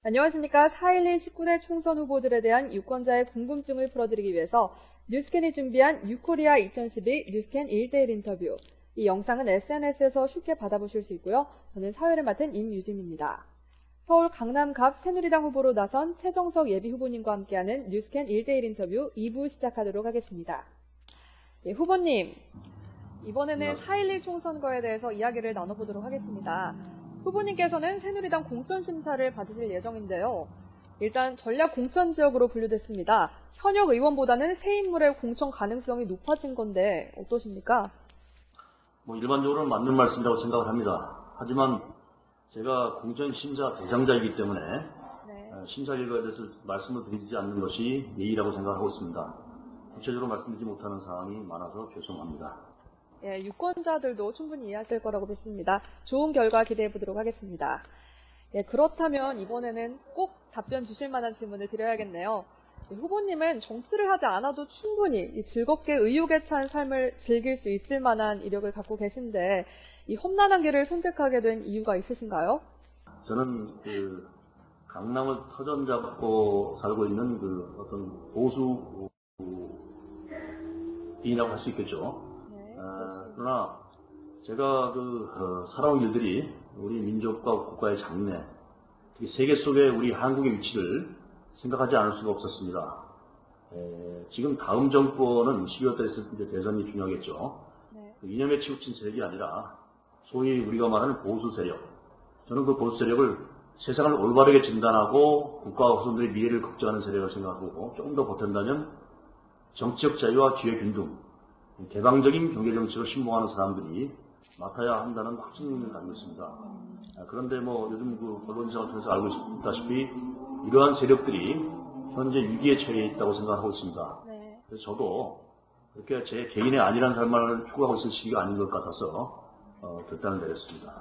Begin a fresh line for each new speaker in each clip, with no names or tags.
안녕하십니까. 4.11 19대 총선 후보들에 대한 유권자의 궁금증을 풀어드리기 위해서 뉴스캔이 준비한 유코리아 2012 뉴스캔 1대1 인터뷰. 이 영상은 SNS에서 쉽게 받아보실 수 있고요. 저는 사회를 맡은 임유진입니다. 서울 강남갑 새누리당 후보로 나선 최정석 예비후보님과 함께하는 뉴스캔 1대1 인터뷰 2부 시작하도록 하겠습니다. 예, 후보님, 이번에는 4.11 총선거에 대해서 이야기를 나눠보도록 하겠습니다. 후보님께서는 새누리당 공천심사를 받으실 예정인데요. 일단 전략 공천지역으로 분류됐습니다. 현역 의원보다는 새 인물의 공천 가능성이 높아진 건데 어떠십니까?
일반적으로는 맞는 말씀이라고 생각을 합니다. 하지만 제가 공천심사 대상자이기 때문에 심사 결과에 대해서 말씀을 드리지 않는 것이 예의라고 생각하고 있습니다. 구체적으로 말씀드리지 못하는 사항이 많아서 죄송합니다.
예, 유권자들도 충분히 이해하실 거라고 믿습니다. 좋은 결과 기대해 보도록 하겠습니다. 예, 그렇다면 이번에는 꼭 답변 주실 만한 질문을 드려야겠네요. 후보님은 정치를 하지 않아도 충분히 즐겁게 의욕에 찬 삶을 즐길 수 있을 만한 이력을 갖고 계신데 이 험난한 길을 선택하게 된 이유가 있으신가요?
저는 강남을 터전 잡고 살고 있는 어떤 보수인이라고 할 수 있겠죠. 그러나 제가 살아온 일들이 우리 민족과 국가의 장래, 특히 세계 속에 우리 한국의 위치를 생각하지 않을 수가 없었습니다. 지금 다음 정권은 12월 달에 있을 때 대선이 중요하겠죠. 이념에 치우친 세력이 아니라 소위 우리가 말하는 보수 세력. 저는 그 보수 세력을 세상을 올바르게 진단하고 국가와 후손들의 미래를 걱정하는 세력을 생각하고 조금 더 보탠다면 정치적 자유와 기회 균등, 개방적인 경제 정책을 신봉하는 사람들이 맡아야 한다는 확신을 가지고 있습니다. 그런데 요즘 언론사를 통해서 알고 있다시피 이러한 세력들이 현재 위기에 처해 있다고 생각하고 있습니다. 그래서 저도 그렇게 제 개인의 안일한 삶을 추구하고 있을 시기가 아닌 것 같아서 결단을 내렸습니다.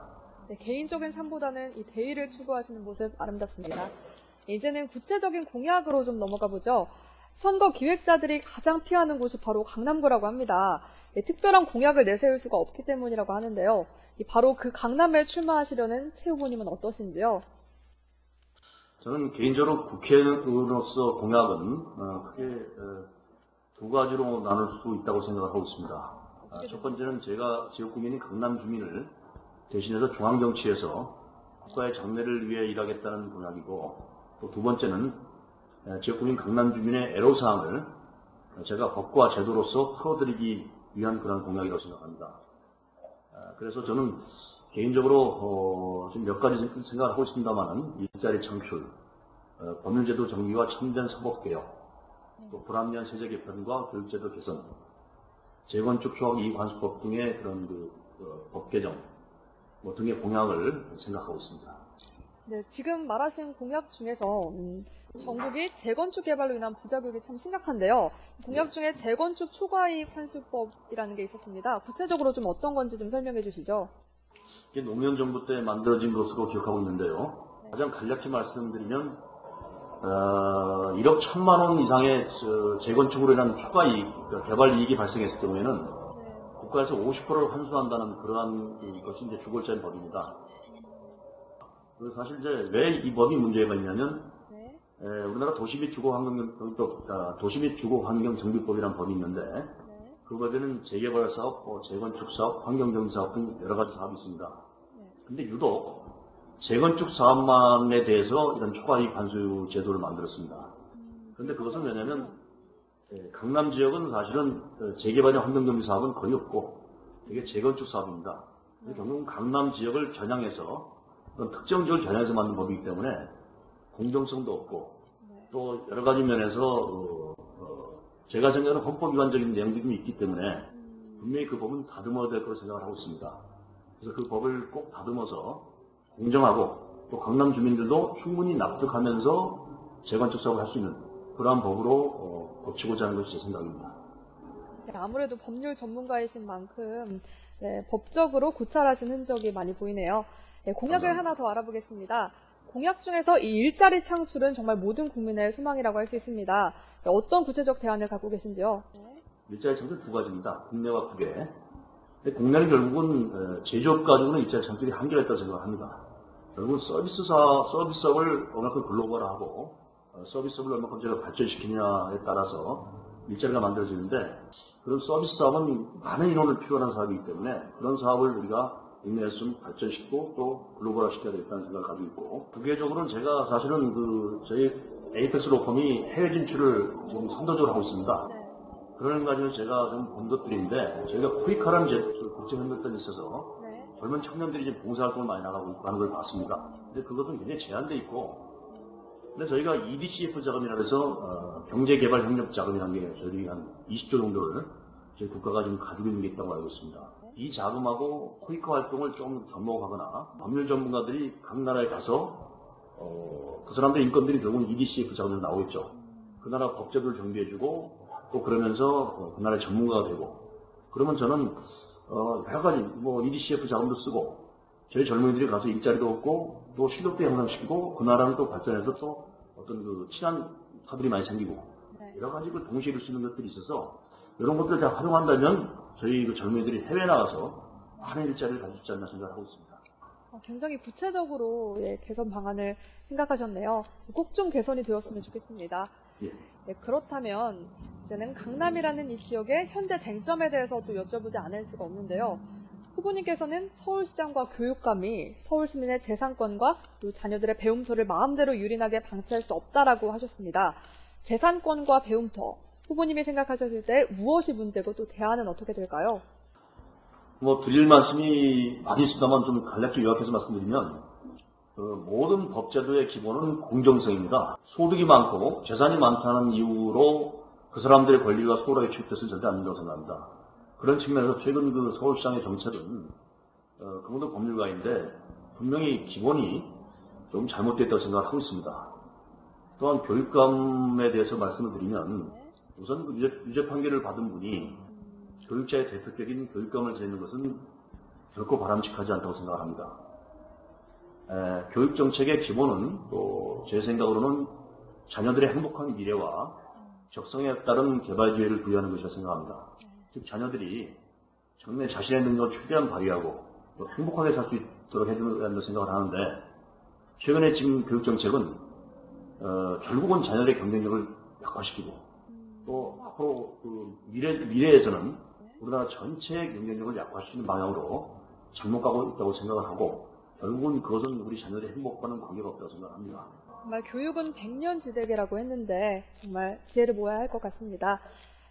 네, 개인적인 삶보다는 이 대의를 추구하시는 모습 아름답습니다. 이제는 구체적인 공약으로 좀 넘어가 보죠. 선거 기획자들이 가장 피하는 곳이 바로 강남구라고 합니다. 특별한 공약을 내세울 수가 없기 때문이라고 하는데요. 바로 그 강남에 출마하시려는 최 후보님은 어떠신지요?
저는 개인적으로 국회의원으로서 공약은 크게 두 가지로 나눌 수 있다고 생각하고 있습니다. 첫 번째는 제가 지역구민인 강남 주민을 대신해서 중앙정치에서 국가의 장래를 위해 일하겠다는 공약이고, 또 두 번째는 지역구민 강남 주민의 애로사항을 제가 법과 제도로서 풀어드리기 위한 그런 공약이라고 생각합니다. 그래서 저는 개인적으로 지금 몇 가지 생각을 하고 있습니다만은 일자리 창출, 법률제도 정비와 첨단 사법개혁, 또 불합리한 세제 개편과 교육제도 개선, 재건축 초과 이익환수법 등의 그런 법 개정 등의 공약을 생각하고 있습니다.
네, 지금 말하신 공약 중에서 전국이 재건축 개발로 인한 부자격이 참 심각한데요. 공약 중에 재건축 초과이익 환수법이라는 게 있었습니다. 구체적으로 좀 어떤 건지 좀 설명해 주시죠.
이게 노무현 정부 때 만들어진 것으로 기억하고 있는데요. 가장 간략히 말씀드리면 1억 1천만 원 이상의 재건축으로 인한 초과이익, 개발 이익이 발생했을 경우에는 국가에서 50%를 환수한다는 그러한 것이 이제 주골자인 법입니다. 그래서 사실 이제 왜 이 법이 문제가 있냐면 우리나라 도시 및 주거 환경 정비법이라는 법이 있는데 그 법에는 재개발 사업, 재건축 사업, 환경정비 사업 등 여러 가지 사업이 있습니다. 근데 유독 재건축 사업만에 대해서 이런 초과이익 환수 제도를 만들었습니다. 그런데 그것은 왜냐하면 강남 지역은 사실은 재개발이나 환경정비 사업은 거의 없고 되게 재건축 사업입니다. 결국은 강남 지역을 겨냥해서 어떤 특정 지역을 겨냥해서 만든 법이기 때문에 공정성도 없고 또 여러 가지 면에서 제가 생각하는 헌법 위반적인 내용들이 좀 있기 때문에 분명히 그 법은 다듬어야 될 거라고 생각을 하고 있습니다. 그래서 그 법을 꼭 다듬어서 공정하고 또 강남 주민들도 충분히 납득하면서 재건축 사업을 할 수 있는 그러한 법으로 고치고자 하는 것이 제 생각입니다.
네, 아무래도 법률 전문가이신 만큼 법적으로 고찰하신 흔적이 많이 보이네요. 공약을 하나 더 알아보겠습니다. 공약 중에서 이 일자리 창출은 정말 모든 국민의 소망이라고 할 수 있습니다. 어떤 구체적 대안을 갖고 계신지요?
일자리 창출 두 가지입니다. 국내와 국외. 근데 국내는 결국은 제조업 가지고는 일자리 창출이 한계가 있다고 생각합니다. 결국 서비스업을 얼마큼 글로벌화하고 서비스업을 얼마큼 제가 발전시키느냐에 따라서 일자리가 만들어지는데, 그런 서비스업은 많은 인원을 필요한 사업이기 때문에 그런 사업을 우리가 인내에서 좀 발전시키고 또 글로벌화시켜야 되겠다는 생각을 가지고 있고, 국외적으로는 제가 사실은 저희 에이펙스 로펌이 해외 진출을 지금 선도적으로 하고 있습니다. 그런 가지고 제가 좀 본 것들인데, 저희가 코이카라는 국제협력단이 있어서 젊은 청년들이 지금 봉사활동을 많이 나가고 하는 걸 봤습니다. 근데 그것은 굉장히 제한되어 있고, 근데 저희가 EDCF 자금이라 해서 경제개발협력 자금이라는 게 저희들이 한 20조 정도를 저희 국가가 지금 가지고 있는 게 있다고 알고 있습니다. 이 자금하고 코이카 활동을 좀 접목하거나 법률 전문가들이 각 나라에 가서 그 사람들의 인건들이 결국은 EDCF 자금으로 나오겠죠. 그 나라 법제도를 정비해주고 또 그러면서 그 나라의 전문가가 되고, 그러면 저는 여러 가지 EDCF 자금도 쓰고 저희 젊은이들이 가서 일자리도 얻고 또 실력도 향상시키고 그 나라는 또 발전해서 또 어떤 그 친한 사들이 많이 생기고 여러 가지 그 동시에 이룰 수 있는 것들이 있어서 이런 것들을 다 활용한다면 저희 그 젊은이들이 해외 나가서 많은 일자리를 가질 수 있지 않나 생각을 하고 있습니다.
굉장히 구체적으로 개선 방안을 생각하셨네요. 꼭 좀 개선이 되었으면 좋겠습니다.
예.
그렇다면 이제는 강남이라는 이 지역의 현재 쟁점에 대해서도 여쭤보지 않을 수가 없는데요. 후보님께서는 서울시장과 교육감이 서울 시민의 재산권과 또 자녀들의 배움터를 마음대로 유린하게 방치할 수 없다라고 하셨습니다. 재산권과 배움터, 후보님이 생각하셨을 때 무엇이 문제고 또 대안은 어떻게 될까요?
드릴 말씀이 많이 있습니다만 좀 간략히 요약해서 말씀드리면, 모든 법제도의 기본은 공정성입니다. 소득이 많고 재산이 많다는 이유로 그 사람들의 권리가 소홀하게 취급돼서는 절대 안 된다고 생각합니다. 그런 측면에서 최근 그 서울시장의 정책은 그분도 법률가인데 분명히 기본이 좀 잘못됐다고 생각을 하고 있습니다. 또한 교육감에 대해서 말씀을 드리면, 우선 그 유죄 판결을 받은 분이 교육자의 대표격인 교육감을 지내는 것은 결코 바람직하지 않다고 생각합니다. 교육정책의 기본은 또 제 생각으로는 자녀들의 행복한 미래와 적성에 따른 개발 기회를 부여하는 것이라 생각합니다. 즉 자녀들이 정말 자신의 능력을 최대한 발휘하고 또 행복하게 살 수 있도록 해줘야 한다고 생각을 하는데, 최근에 지금 교육정책은 결국은 자녀들의 경쟁력을 약화시키고 또 앞으로 그 미래에서는 우리나라 전체의 경쟁력을 약화시키는 방향으로 잘못 가고 있다고 생각을 하고, 결국은 그것은 우리 자녀들의 행복과는 관계가 없다고 생각합니다.
정말 교육은 백년지대계라고 했는데 정말 지혜를 모아야 할 것 같습니다.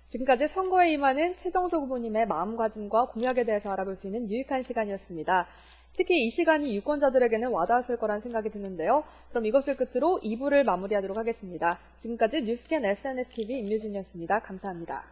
지금까지 선거에 임하는 최정석 후보님의 마음가짐과 공약에 대해서 알아볼 수 있는 유익한 시간이었습니다. 특히 이 시간이 유권자들에게는 와닿았을 거란 생각이 드는데요. 그럼 이것을 끝으로 2부를 마무리하도록 하겠습니다. 지금까지 뉴스캔 SNSTV 임유진이었습니다. 감사합니다.